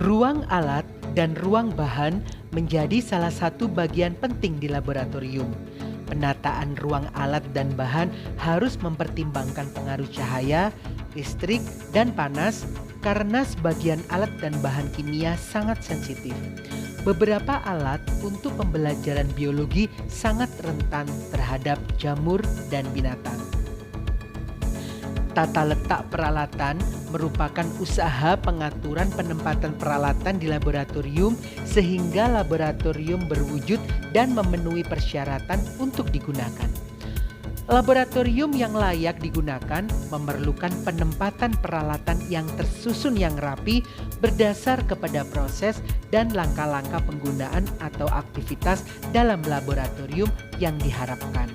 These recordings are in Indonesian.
Ruang alat dan ruang bahan menjadi salah satu bagian penting di laboratorium. Penataan ruang alat dan bahan harus mempertimbangkan pengaruh cahaya, listrik, dan panas karena sebagian alat dan bahan kimia sangat sensitif. Beberapa alat untuk pembelajaran biologi sangat rentan terhadap jamur dan binatang. Tata letak peralatan merupakan usaha pengaturan penempatan peralatan di laboratorium sehingga laboratorium berwujud dan memenuhi persyaratan untuk digunakan. Laboratorium yang layak digunakan memerlukan penempatan peralatan yang tersusun yang rapi berdasar kepada proses dan langkah-langkah penggunaan atau aktivitas dalam laboratorium yang diharapkan.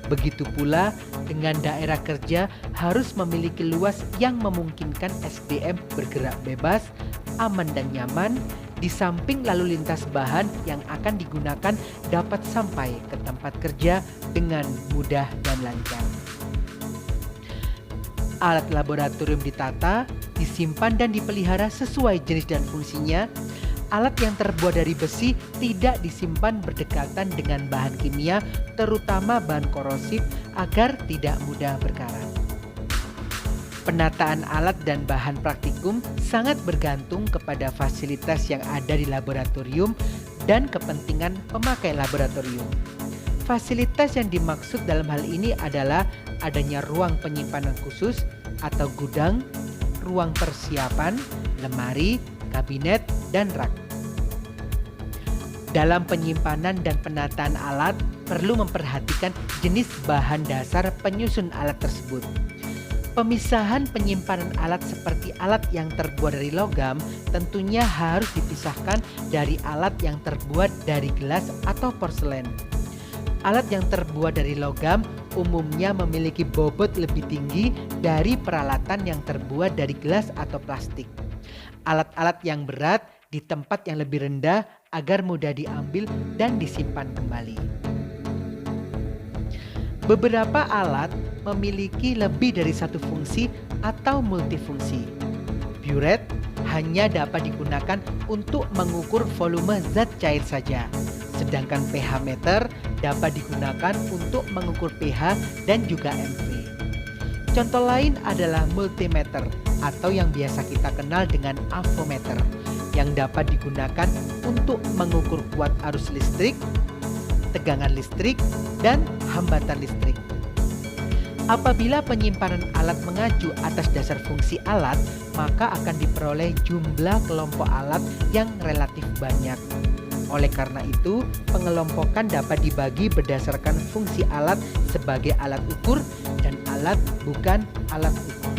Begitu pula dengan daerah kerja harus memiliki luas yang memungkinkan SDM bergerak bebas, aman dan nyaman, di samping lalu lintas bahan yang akan digunakan dapat sampai ke tempat kerja dengan mudah dan lancar. Alat laboratorium ditata, disimpan dan dipelihara sesuai jenis dan fungsinya. Alat yang terbuat dari besi tidak disimpan berdekatan dengan bahan kimia, terutama bahan korosif, agar tidak mudah berkarat. Penataan alat dan bahan praktikum sangat bergantung kepada fasilitas yang ada di laboratorium dan kepentingan pemakai laboratorium. Fasilitas yang dimaksud dalam hal ini adalah adanya ruang penyimpanan khusus atau gudang, ruang persiapan, lemari, kabinet, dan rak. Dalam penyimpanan dan penataan alat, perlu memperhatikan jenis bahan dasar penyusun alat tersebut. Pemisahan penyimpanan alat seperti alat yang terbuat dari logam tentunya harus dipisahkan dari alat yang terbuat dari gelas atau porselen. Alat yang terbuat dari logam umumnya memiliki bobot lebih tinggi dari peralatan yang terbuat dari gelas atau plastik. Alat-alat yang berat di tempat yang lebih rendah agar mudah diambil dan disimpan kembali. Beberapa alat memiliki lebih dari satu fungsi atau multifungsi. Burette hanya dapat digunakan untuk mengukur volume zat cair saja, sedangkan pH meter dapat digunakan untuk mengukur pH dan juga mV. Contoh lain adalah multimeter atau yang biasa kita kenal dengan avometer yang dapat digunakan untuk mengukur kuat arus listrik, tegangan listrik, dan hambatan listrik. Apabila penyimpanan alat mengacu atas dasar fungsi alat, maka akan diperoleh jumlah kelompok alat yang relatif banyak. Oleh karena itu, pengelompokan dapat dibagi berdasarkan fungsi alat sebagai alat ukur dan alat bukan alat ukur.